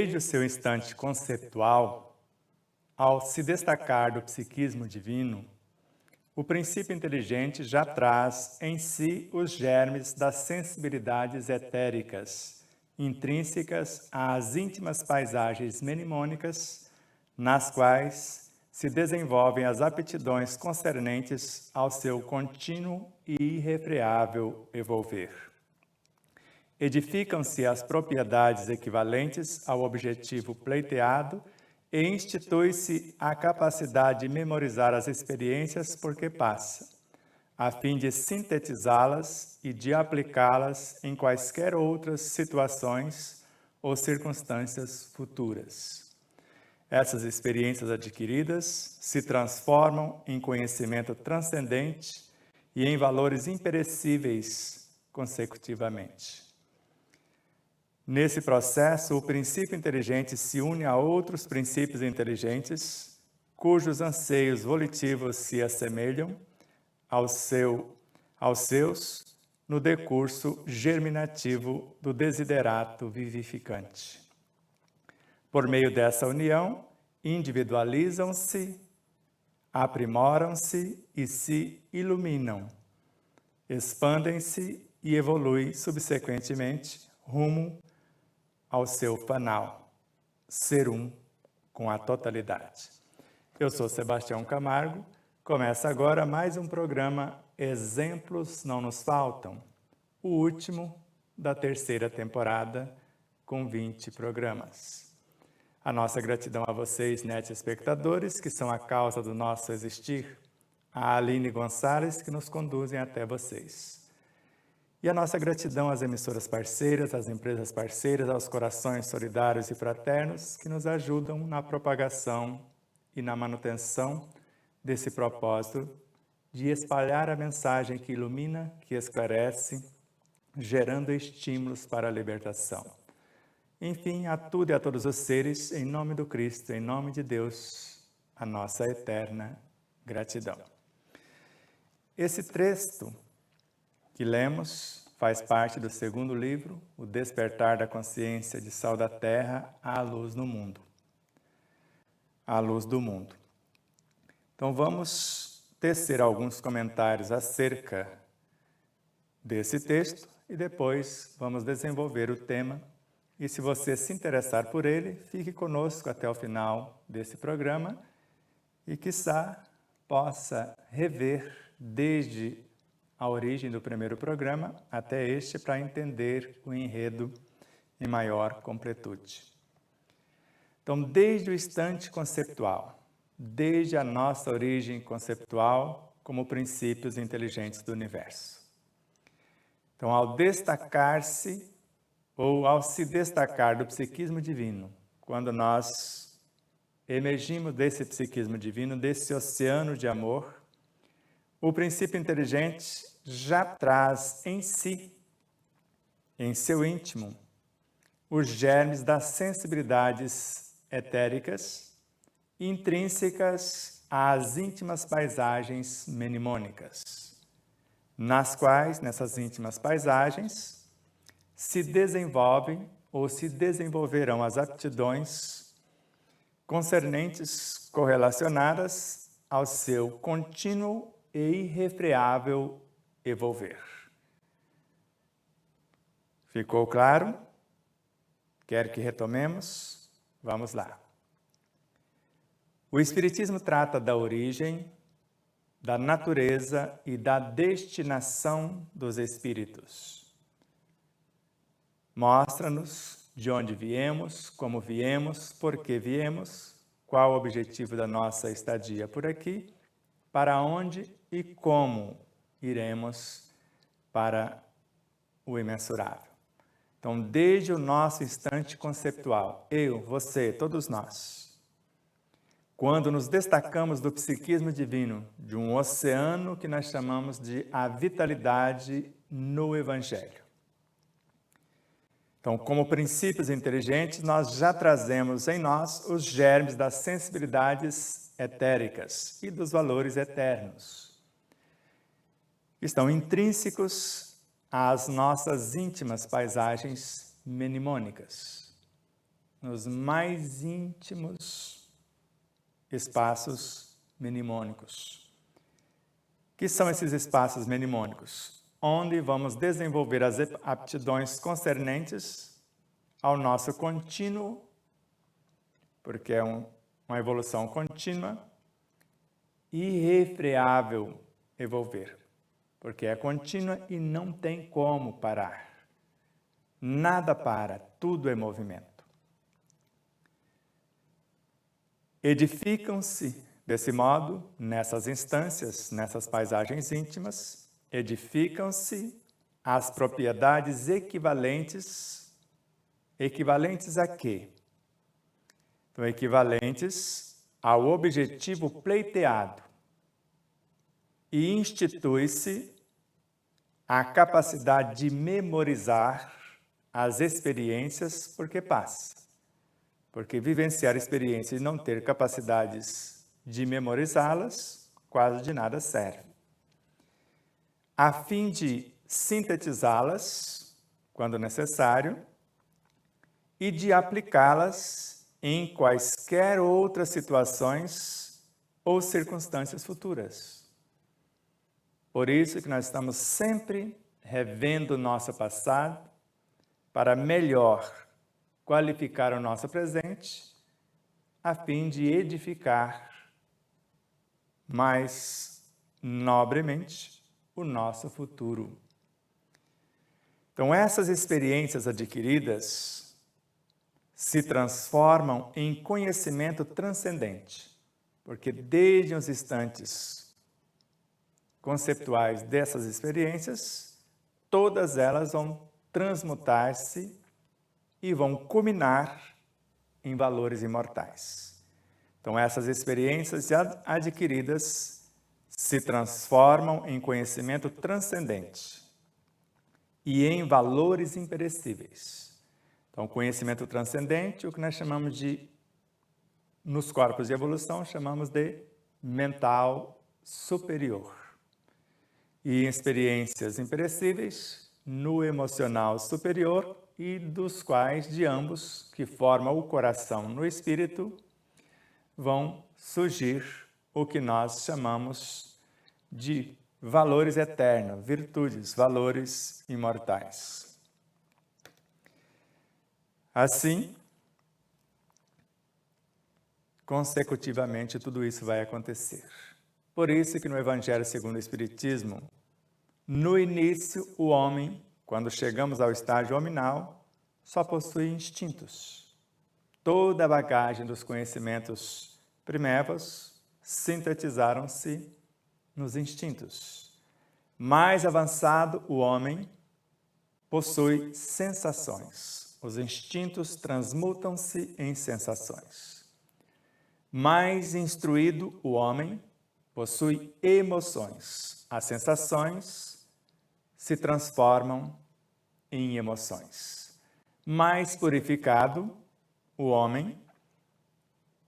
desde o seu instante conceptual, ao se destacar do psiquismo divino, o princípio inteligente já traz em si os germes das sensibilidades etéricas, intrínsecas às íntimas paisagens menimônicas, nas quais se desenvolvem as aptidões concernentes ao seu contínuo e irrefreável evolver. Edificam-se as propriedades equivalentes ao objetivo pleiteado e institui-se a capacidade de memorizar as experiências por que passa, a fim de sintetizá-las e de aplicá-las em quaisquer outras situações ou circunstâncias futuras. Essas experiências adquiridas se transformam em conhecimento transcendente e em valores imperecíveis consecutivamente. Nesse processo, o princípio inteligente se une a outros princípios inteligentes, cujos anseios volitivos se assemelham aos seus no decurso germinativo do desiderato vivificante. Por meio dessa união, individualizam-se, aprimoram-se e se iluminam, expandem-se e evoluem subsequentemente rumo ao seu fanal, ser um com a totalidade. Eu sou Sebastião Camargo, começa agora mais um programa Exemplos Não Nos Faltam, o último da terceira temporada, com 20 programas. A nossa gratidão a vocês, espectadores, que são a causa do nosso existir, a Aline Gonçalves, que nos conduzem até vocês. E a nossa gratidão às emissoras parceiras, às empresas parceiras, aos corações solidários e fraternos que nos ajudam na propagação e na manutenção desse propósito de espalhar a mensagem que ilumina, que esclarece, gerando estímulos para a libertação. Enfim, a tudo e a todos os seres, em nome do Cristo, em nome de Deus, a nossa eterna gratidão. Esse texto que lemos faz parte do segundo livro, O Despertar da Consciência de Sal da Terra à Luz no Mundo. À Luz do Mundo. Então vamos tecer alguns comentários acerca desse texto e depois vamos desenvolver o tema. E se você se interessar por ele, fique conosco até o final desse programa e, quiçá, possa rever desde a origem do primeiro programa até este para entender o enredo em maior completude. Então, desde o instante conceptual, desde a nossa origem conceptual como princípios inteligentes do universo. Então, ao destacar-se ou ao se destacar do psiquismo divino, quando nós emergimos desse psiquismo divino, desse oceano de amor, o princípio inteligente já traz em si, em seu íntimo, os germes das sensibilidades etéricas intrínsecas às íntimas paisagens menimônicas, nas quais, nessas íntimas paisagens, se desenvolvem ou se desenvolverão as aptidões concernentes correlacionadas ao seu contínuo e irrefreável evolver. Ficou claro? Quer que retomemos? Vamos lá. O Espiritismo trata da origem, da natureza e da destinação dos espíritos. Mostra-nos de onde viemos, como viemos, por que viemos, qual o objetivo da nossa estadia por aqui, para onde e como iremos para o imensurável. Então, desde o nosso instante conceptual, eu, você, todos nós, quando nos destacamos do psiquismo divino, de um oceano que nós chamamos de a vitalidade no Evangelho. Então, como princípios inteligentes, nós já trazemos em nós os germes das sensibilidades etéricas e dos valores eternos. Estão intrínsecos às nossas íntimas paisagens menimônicas. nos mais íntimos espaços mnemônicos. Que são esses espaços mnemônicos? Onde vamos desenvolver as aptidões concernentes ao nosso contínuo, porque é uma evolução contínua, irrefreável evolver, porque é contínua e não tem como parar. Nada para, tudo é movimento. Edificam-se, desse modo, nessas instâncias, nessas paisagens íntimas, edificam-se as propriedades equivalentes. Equivalentes a quê? Então, equivalentes ao objetivo pleiteado. E institui-se a capacidade de memorizar as experiências, porque passa. Porque vivenciar experiências e não ter capacidades de memorizá-las, quase de nada serve. A fim de sintetizá-las, quando necessário, e de aplicá-las em quaisquer outras situações ou circunstâncias futuras. Por isso que nós estamos sempre revendo o nosso passado para melhor qualificar o nosso presente, a fim de edificar mais nobremente o nosso futuro. Então, essas experiências adquiridas se transformam em conhecimento transcendente, porque desde os instantes conceptuais dessas experiências, todas elas vão transmutar-se e vão culminar em valores imortais. Então, essas experiências adquiridas se transformam em conhecimento transcendente e em valores imperecíveis. Então, conhecimento transcendente, o que nós chamamos de, nos corpos de evolução, chamamos de mental superior. E experiências imperecíveis no emocional superior, e dos quais, de ambos, que formam o coração no espírito, vão surgir o que nós chamamos de valores eternos, virtudes, valores imortais. Assim, consecutivamente, tudo isso vai acontecer. Por isso que no Evangelho segundo o Espiritismo, no início, o homem, quando chegamos ao estágio hominal, só possui instintos. Toda a bagagem dos conhecimentos primevos sintetizaram-se nos instintos. Mais avançado, o homem possui sensações. Os instintos transmutam-se em sensações. Mais instruído, o homem possui emoções. As sensações se transformam em emoções. Mais purificado, o homem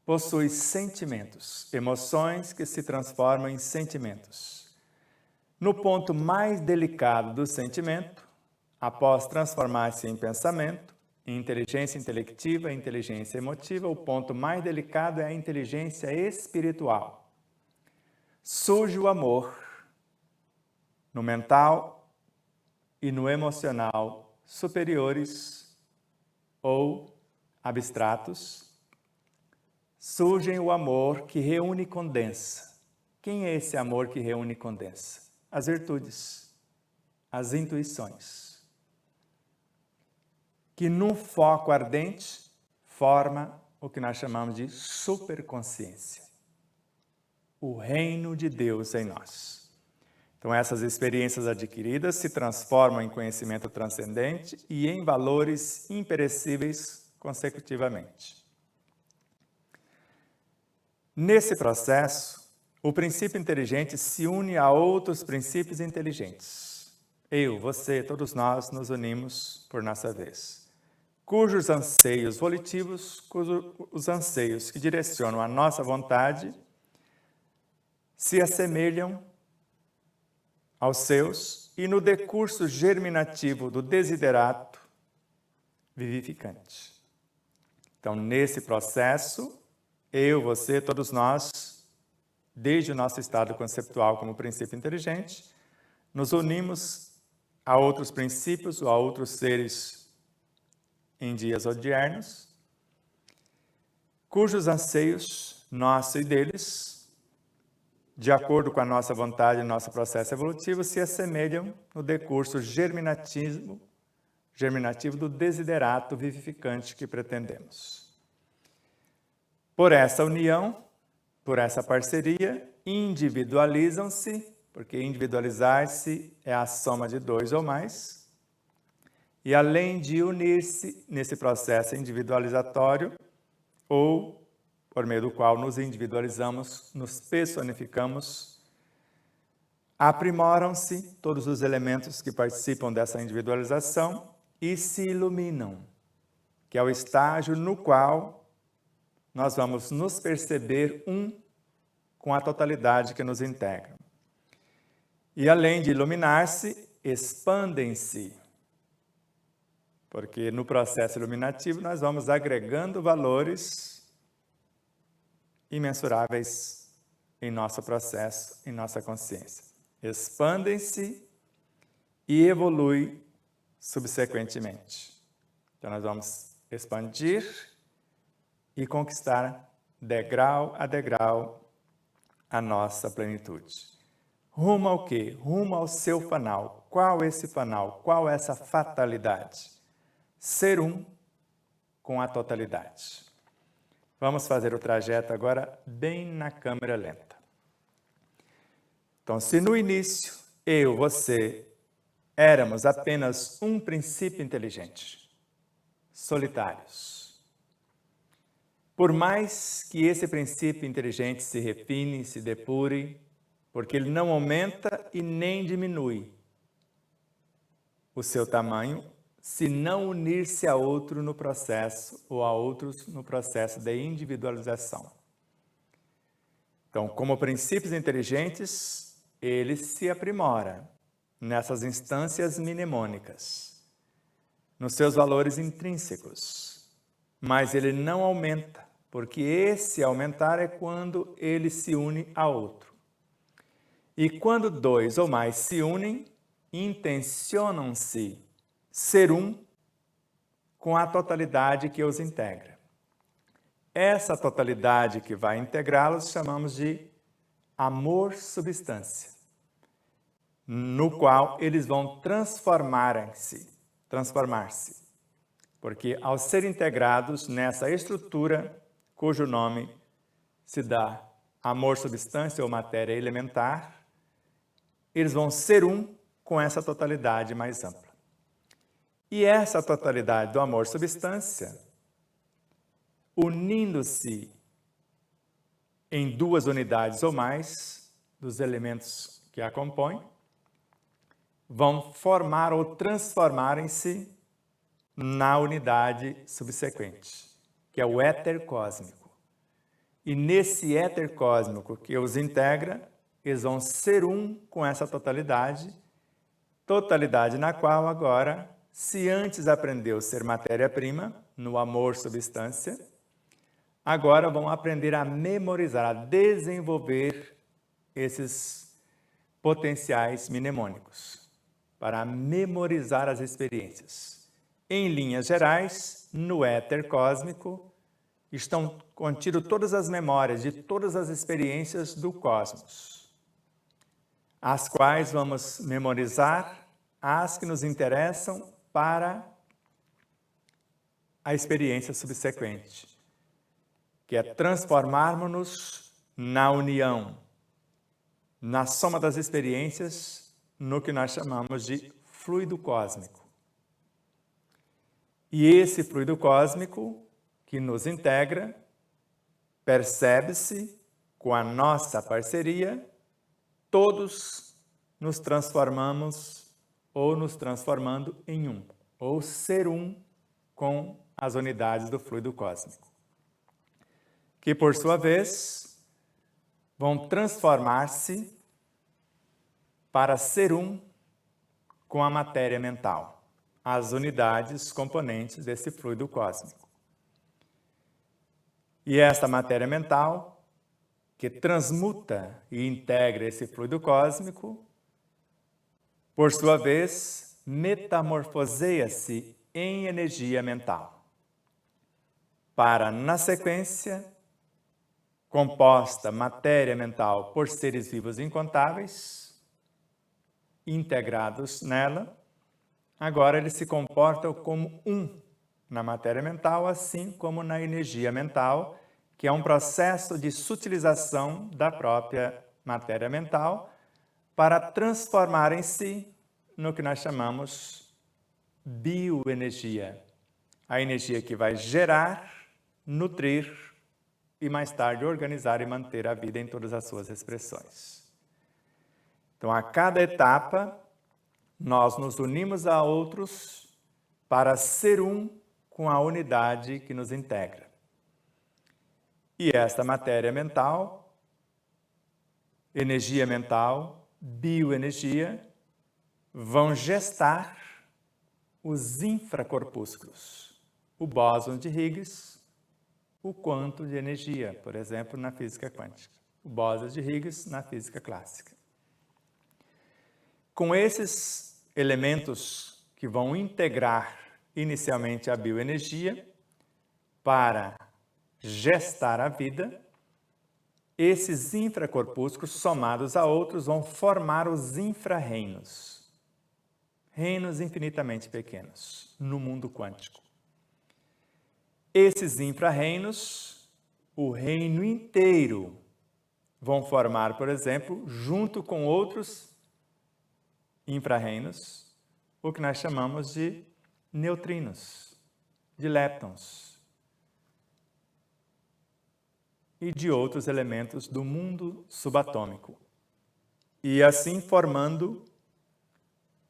possui sentimentos, emoções que se transformam em sentimentos. No ponto mais delicado do sentimento, após transformar-se em pensamento, em inteligência intelectiva e inteligência emotiva, o ponto mais delicado é a inteligência espiritual. Surge o amor no mental e no emocional superiores ou abstratos. Surge o amor que reúne e condensa. Quem é esse amor que reúne e condensa? As virtudes, as intuições, que num foco ardente forma o que nós chamamos de superconsciência, o reino de Deus em nós. Então, essas experiências adquiridas se transformam em conhecimento transcendente e em valores imperecíveis consecutivamente. Nesse processo, o princípio inteligente se une a outros princípios inteligentes. Eu, você, todos nós nos unimos por nossa vez, cujos anseios volitivos, os anseios que direcionam a nossa vontade, se assemelham aos seus e no decurso germinativo do desiderato vivificante. Então, nesse processo, eu, você, todos nós, desde o nosso estado conceptual como princípio inteligente, nos unimos a outros princípios ou a outros seres em dias odiernos, cujos anseios, nosso e deles, de acordo com a nossa vontade e nosso processo evolutivo, se assemelham no decurso germinativo do desiderato vivificante que pretendemos. Por essa união, por essa parceria, individualizam-se, porque individualizar-se é a soma de dois ou mais, e além de unir-se nesse processo individualizatório, ou por meio do qual nos individualizamos, nos personificamos, aprimoram-se todos os elementos que participam dessa individualização e se iluminam, que é o estágio no qual nós vamos nos perceber um com a totalidade que nos integra. E além de iluminar-se, expandem-se, porque no processo iluminativo nós vamos agregando valores imensuráveis em nosso processo, em nossa consciência. Expandem-se e evoluem subsequentemente. Então nós vamos expandir e conquistar degrau a degrau a nossa plenitude. Rumo ao quê? Rumo ao seu fanal. Qual esse fanal? Qual essa fatalidade? Ser um com a totalidade. Vamos fazer o trajeto agora bem na câmera lenta. Então, se no início, eu, você, éramos apenas um princípio inteligente, solitários. Por mais que esse princípio inteligente se refine, se depure, porque ele não aumenta e nem diminui o seu tamanho, se não unir-se a outro no processo, ou a outros no processo de individualização. Então, como princípios inteligentes, ele se aprimora nessas instâncias mnemônicas, nos seus valores intrínsecos, mas ele não aumenta, porque esse aumentar é quando ele se une a outro. E quando dois ou mais se unem, intencionam-se ser um com a totalidade que os integra. Essa totalidade que vai integrá-los chamamos de amor-substância, no qual eles vão transformar-se, porque ao serem integrados nessa estrutura, cujo nome se dá amor-substância ou matéria elementar, eles vão ser um com essa totalidade mais ampla. E essa totalidade do amor-substância, unindo-se em duas unidades ou mais dos elementos que a compõem, vão formar ou transformarem-se na unidade subsequente, que é o éter cósmico. E nesse éter cósmico que os integra, eles vão ser um com essa totalidade na qual agora, se antes aprendeu a ser matéria-prima, no amor-substância, agora vão aprender a memorizar, a desenvolver esses potenciais mnemônicos, para memorizar as experiências. Em linhas gerais, no éter cósmico, estão contidas todas as memórias de todas as experiências do cosmos, as quais vamos memorizar as que nos interessam para a experiência subsequente, que é transformarmos-nos na união, na soma das experiências, no que nós chamamos de fluido cósmico. E esse fluido cósmico que nos integra, percebe-se com a nossa parceria, todos nos transformamos ou nos transformando em um, ou ser um com as unidades do fluido cósmico, que por sua vez vão transformar-se para ser um com a matéria mental, as unidades componentes desse fluido cósmico. E esta matéria mental, que transmuta e integra esse fluido cósmico, por sua vez, metamorfoseia-se em energia mental, para, na sequência, composta matéria mental por seres vivos incontáveis, integrados nela, agora eles se comportam como um na matéria mental, assim como na energia mental, que é um processo de sutilização da própria matéria mental para transformarem-se no que nós chamamos bioenergia, a energia que vai gerar, nutrir e mais tarde organizar e manter a vida em todas as suas expressões. Então, a cada etapa, nós nos unimos a outros para ser um com a unidade que nos integra. E esta matéria mental, energia mental, bioenergia, vão gestar os infracorpúsculos, o bóson de Higgs, o quanto de energia, por exemplo, na física quântica, o bóson de Higgs na física clássica. Com esses elementos que vão integrar inicialmente a bioenergia para gestar a vida, esses infracorpúsculos somados a outros vão formar os infra-reinos, reinos infinitamente pequenos no mundo quântico. Esses infra-reinos, o reino inteiro, vão formar, por exemplo, junto com outros infra-reinos, o que nós chamamos de neutrinos, de leptons e de outros elementos do mundo subatômico. E assim formando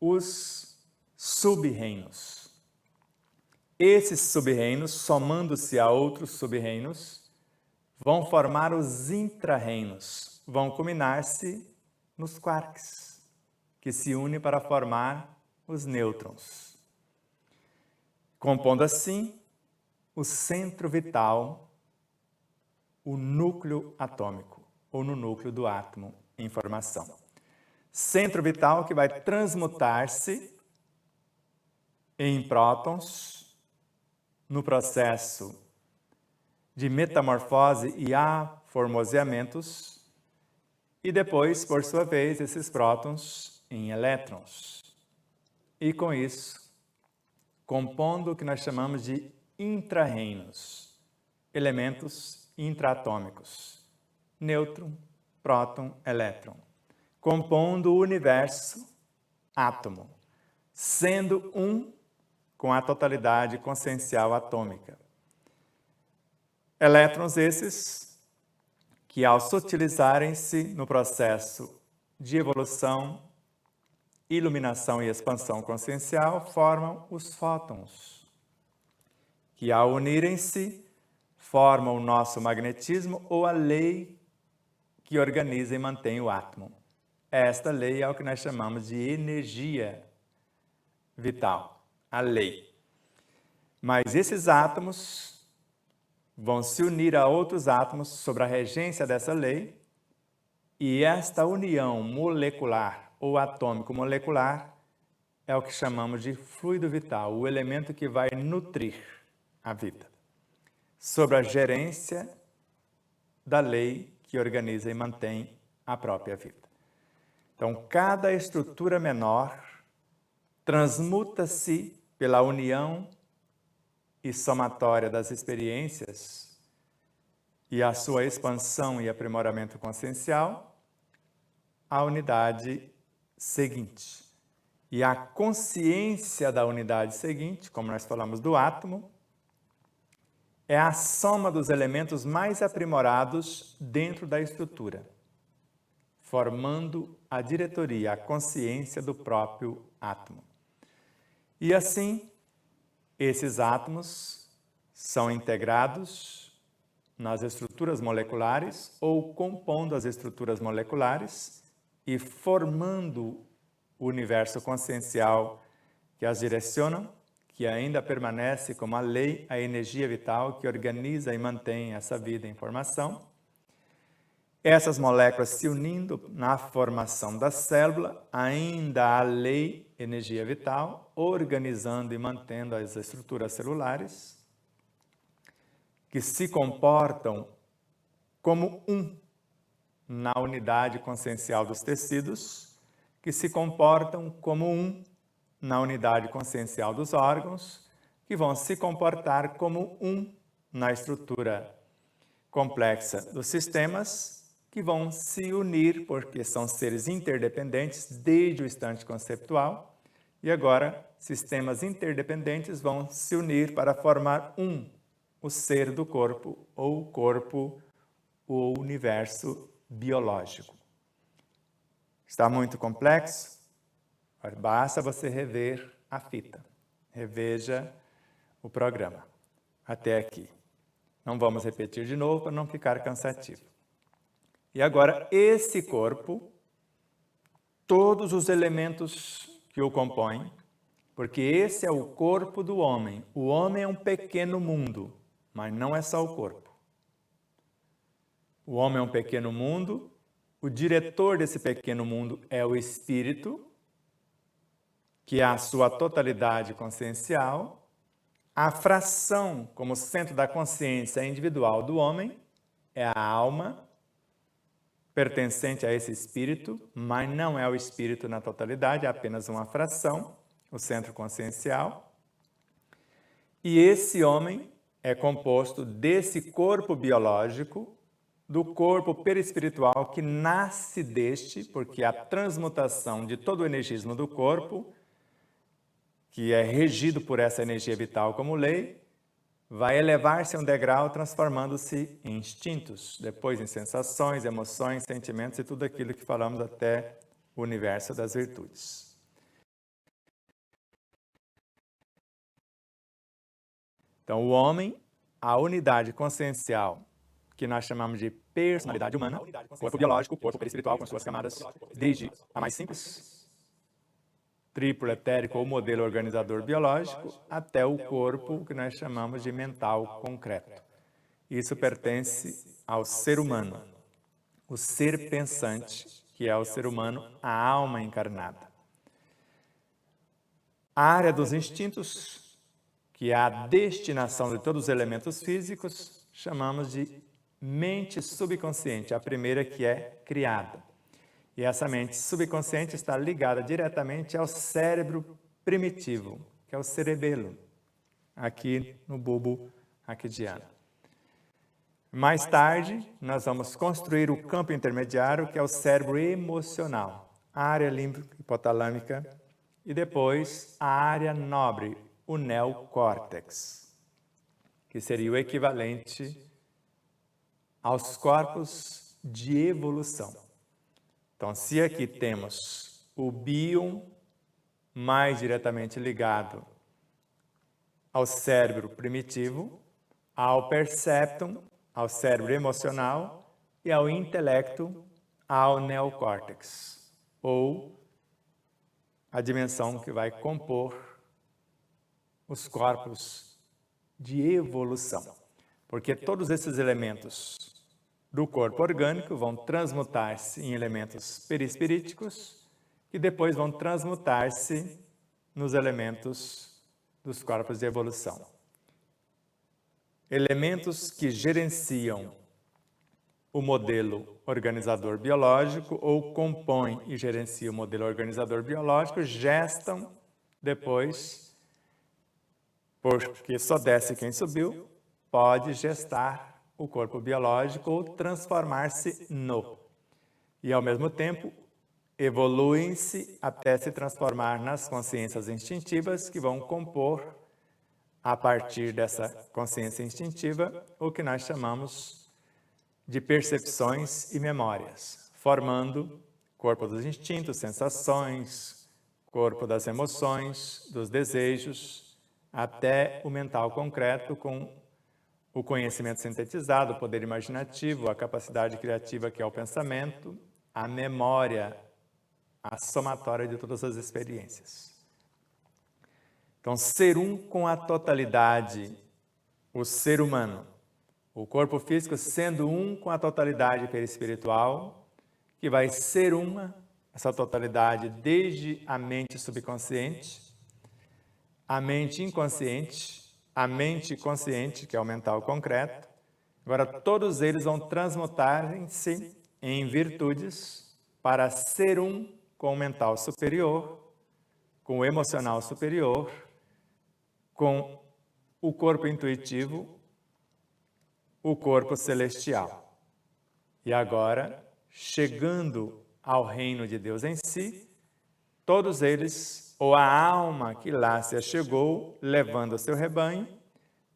os sub-reinos. Esses sub-reinos, somando-se a outros sub-reinos, vão formar os intra-reinos, vão culminar-se nos quarks, que se unem para formar os nêutrons, compondo assim o centro vital, o núcleo atômico, ou no núcleo do átomo em formação. Centro vital que vai transmutar-se em prótons, no processo de metamorfose e aformoseamentos, e depois, por sua vez, esses prótons em elétrons. E com isso, compondo o que nós chamamos de intra-reinos, elementos intraatômicos, nêutron, próton, elétron, compondo o universo átomo, sendo um com a totalidade consciencial atômica. Elétrons esses que, ao sutilizarem-se no processo de evolução, iluminação e expansão consciencial, formam os fótons, que, ao unirem-se, formam o nosso magnetismo ou a lei que organiza e mantém o átomo. Esta lei é o que nós chamamos de energia vital. A lei. Mas esses átomos vão se unir a outros átomos sob a regência dessa lei, e esta união molecular ou atômico-molecular é o que chamamos de fluido vital, o elemento que vai nutrir a vida, sob a gerência da lei que organiza e mantém a própria vida. Então, cada estrutura menor transmuta-se pela união e somatória das experiências e a sua expansão e aprimoramento consciencial, a unidade seguinte. E a consciência da unidade seguinte, como nós falamos do átomo, é a soma dos elementos mais aprimorados dentro da estrutura, formando a diretoria, a consciência do próprio átomo. E assim, esses átomos são integrados nas estruturas moleculares ou compondo as estruturas moleculares e formando o universo consciencial que as direcionam, que ainda permanece como a lei, a energia vital que organiza e mantém essa vida em formação. Essas moléculas se unindo na formação da célula, ainda a lei, energia vital, organizando e mantendo as estruturas celulares, que se comportam como um na unidade consciencial dos tecidos, que se comportam como um na unidade consciencial dos órgãos, que vão se comportar como um na estrutura complexa dos sistemas, que vão se unir porque são seres interdependentes desde o instante conceptual, e agora sistemas interdependentes vão se unir para formar um, o ser do corpo, ou o corpo, o universo biológico. Está muito complexo? Basta você rever a fita. Reveja o programa. Até aqui. Não vamos repetir de novo para não ficar cansativo. E agora, esse corpo, todos os elementos que o compõem, porque esse é o corpo do homem. O homem é um pequeno mundo, mas não é só o corpo. O homem é um pequeno mundo, o diretor desse pequeno mundo é o espírito, que é a sua totalidade consciencial, a fração como centro da consciência individual do homem é a alma, pertencente a esse espírito, mas não é o espírito na totalidade, é apenas uma fração, o centro consciencial. E esse homem é composto desse corpo biológico, do corpo perispiritual que nasce deste, porque a transmutação de todo o energismo do corpo, que é regido por essa energia vital como lei, vai elevar-se a um degrau transformando-se em instintos, depois em sensações, emoções, sentimentos e tudo aquilo que falamos até o universo das virtudes. Então, o homem, a unidade consciencial, que nós chamamos de personalidade humana, corpo biológico, corpo perispiritual com suas camadas, desde a mais simples, triplo etérico ou modelo organizador biológico, até o corpo que nós chamamos de mental concreto. Isso pertence ao ser humano, o ser pensante, que é o ser humano, a alma encarnada. A área dos instintos, que é a destinação de todos os elementos físicos, chamamos de mente subconsciente, a primeira que é criada. E essa mente subconsciente está ligada diretamente ao cérebro primitivo, que é o cerebelo, aqui no bulbo raquidiano. Mais tarde, nós vamos construir o campo intermediário, que é o cérebro emocional, a área límbica hipotalâmica, e depois a área nobre, o neocórtex, que seria o equivalente aos corpos de evolução. Então, se aqui temos o bion mais diretamente ligado ao cérebro primitivo, ao perceptum, ao cérebro emocional, e ao intelecto, ao neocórtex, ou a dimensão que vai compor os corpos de evolução. Porque todos esses elementos do corpo orgânico vão transmutar-se em elementos perispiríticos, que depois vão transmutar-se nos elementos dos corpos de evolução. Elementos que gerenciam o modelo organizador biológico ou compõem e gerenciam o modelo organizador biológico, gestam depois, porque só desce quem subiu, pode gestar o corpo biológico ou transformar-se no. E, ao mesmo tempo, evoluem-se até se transformar nas consciências instintivas que vão compor, a partir dessa consciência instintiva, o que nós chamamos de percepções e memórias, formando corpo dos instintos, sensações, corpo das emoções, dos desejos, até o mental concreto com o conhecimento sintetizado, o poder imaginativo, a capacidade criativa que é o pensamento, a memória, a somatória de todas as experiências. Então, ser um com a totalidade, o ser humano, o corpo físico sendo um com a totalidade perispiritual, que vai ser essa totalidade desde a mente subconsciente, a mente inconsciente, a mente consciente, que é o mental concreto. Agora, todos eles vão transmutarem-se em virtudes para ser um com o mental superior, com o emocional superior, com o corpo intuitivo, o corpo celestial. E agora, chegando ao reino de Deus em si, todos eles, ou a alma que lá se achegou, levando o seu rebanho,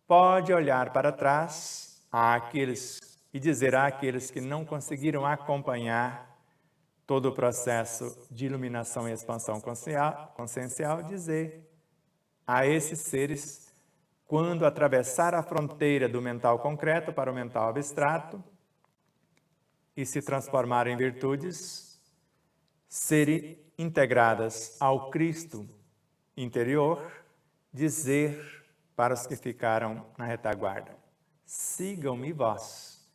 pode olhar para trás e dizer àqueles que não conseguiram acompanhar todo o processo de iluminação e expansão consciencial, dizer a esses seres, quando atravessar a fronteira do mental concreto para o mental abstrato e se transformar em virtudes, serem integradas ao Cristo interior, dizer para os que ficaram na retaguarda: sigam-me vós,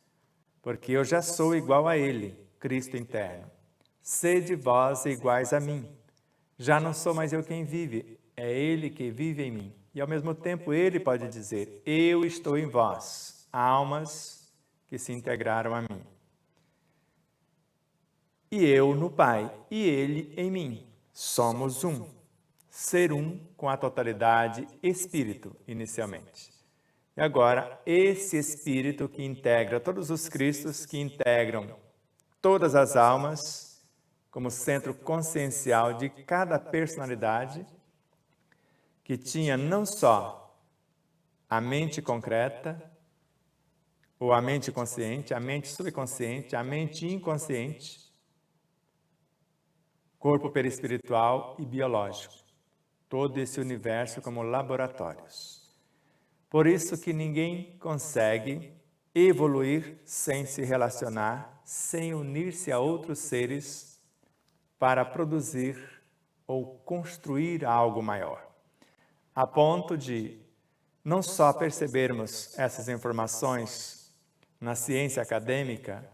porque eu já sou igual a Ele, Cristo interno. Sede vós iguais a mim. Já não sou mais eu quem vive, é Ele que vive em mim. E ao mesmo tempo Ele pode dizer: eu estou em vós, almas que se integraram a mim. E eu no Pai, e Ele em mim. Somos um. Ser um com a totalidade espírito, inicialmente. E agora, esse espírito que integra todos os Cristos, que integram todas as almas, como centro consciencial de cada personalidade, que tinha não só a mente concreta, ou a mente consciente, a mente subconsciente, a mente inconsciente, corpo perispiritual e biológico. Todo esse universo como laboratórios. Por isso que ninguém consegue evoluir sem se relacionar, sem unir-se a outros seres para produzir ou construir algo maior. A ponto de não só percebermos essas informações na ciência acadêmica,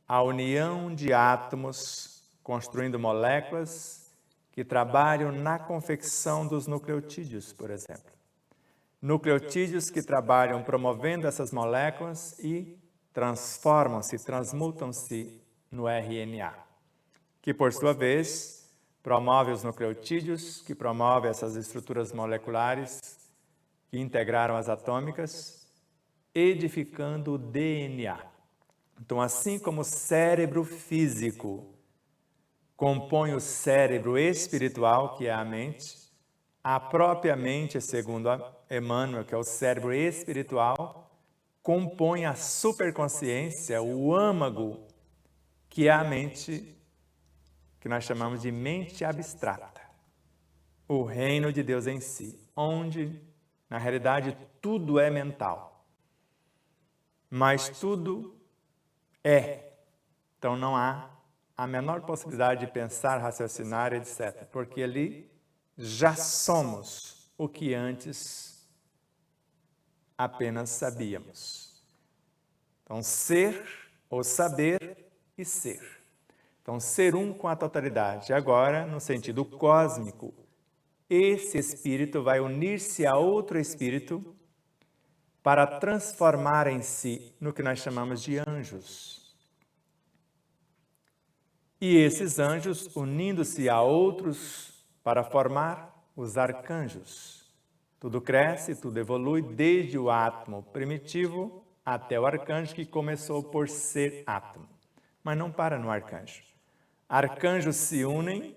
a união de átomos construindo moléculas que trabalham na confecção dos nucleotídeos, por exemplo. Nucleotídeos que trabalham promovendo essas moléculas e transformam-se, transmutam-se no RNA, que por sua vez promove os nucleotídeos, que promove essas estruturas moleculares que integraram as atômicas, edificando o DNA. Então, assim como o cérebro físico compõe o cérebro espiritual, que é a mente, a própria mente, segundo Emmanuel, que é o cérebro espiritual, compõe a superconsciência, o âmago, que é a mente que nós chamamos de mente abstrata, o reino de Deus em si, onde, na realidade, tudo é mental, mas tudo é. Então, não há a menor possibilidade de pensar, raciocinar, etc. Porque ali já somos o que antes apenas sabíamos. Então, ser ou saber e ser. Então, ser um com a totalidade. Agora, no sentido cósmico, esse espírito vai unir-se a outro espírito para transformar em si no que nós chamamos de anjos. E esses anjos, unindo-se a outros para formar os arcanjos. Tudo cresce, tudo evolui, desde o átomo primitivo até o arcanjo, que começou por ser átomo. Mas não para no arcanjo. Arcanjos se unem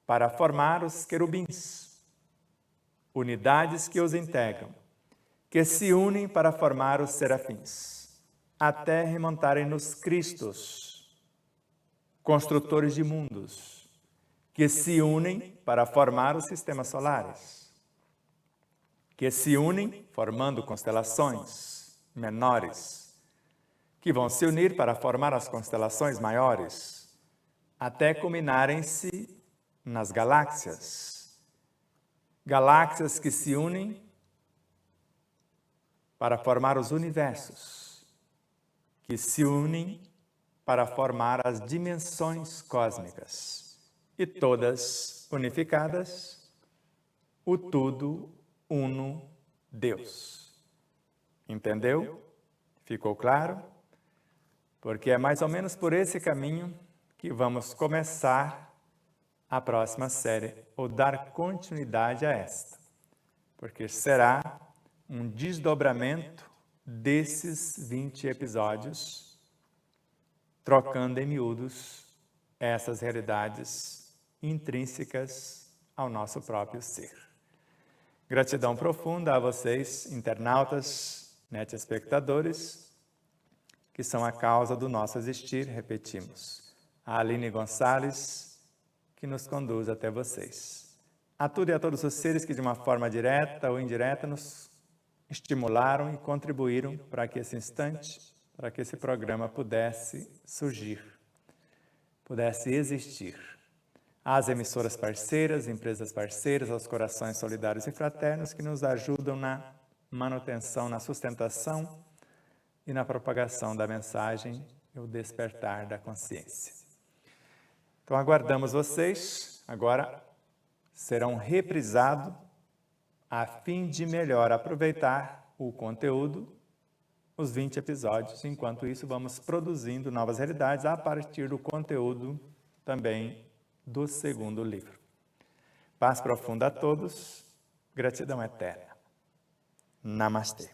para formar os querubins, unidades que os integram, que se unem para formar os serafins, até remontarem nos Cristos, construtores de mundos, que se unem para formar os sistemas solares, que se unem formando constelações menores, que vão se unir para formar as constelações maiores, até culminarem-se nas galáxias. galáxias que se unem para formar os universos, que se unem para formar as dimensões cósmicas, e todas unificadas, o tudo uno Deus. Entendeu? Ficou claro? Porque é mais ou menos por esse caminho que vamos começar a próxima série, ou dar continuidade a esta, porque será um desdobramento desses 20 episódios, trocando em miúdos essas realidades intrínsecas ao nosso próprio ser. Gratidão profunda a vocês, internautas, espectadores, que são a causa do nosso existir, repetimos. A Aline Gonçalves, que nos conduz até vocês. A tudo e a todos os seres que de uma forma direta ou indireta nos estimularam e contribuíram para que esse instante, para que esse programa pudesse surgir, pudesse existir. Às emissoras parceiras, empresas parceiras, aos corações solidários e fraternos que nos ajudam na manutenção, na sustentação e na propagação da mensagem e o despertar da consciência. Então, aguardamos vocês. Agora serão reprisados a fim de melhor aproveitar o conteúdo, os 20 episódios. Enquanto isso, vamos produzindo novas realidades a partir do conteúdo também do segundo livro. Paz profunda a todos, gratidão eterna. Namastê.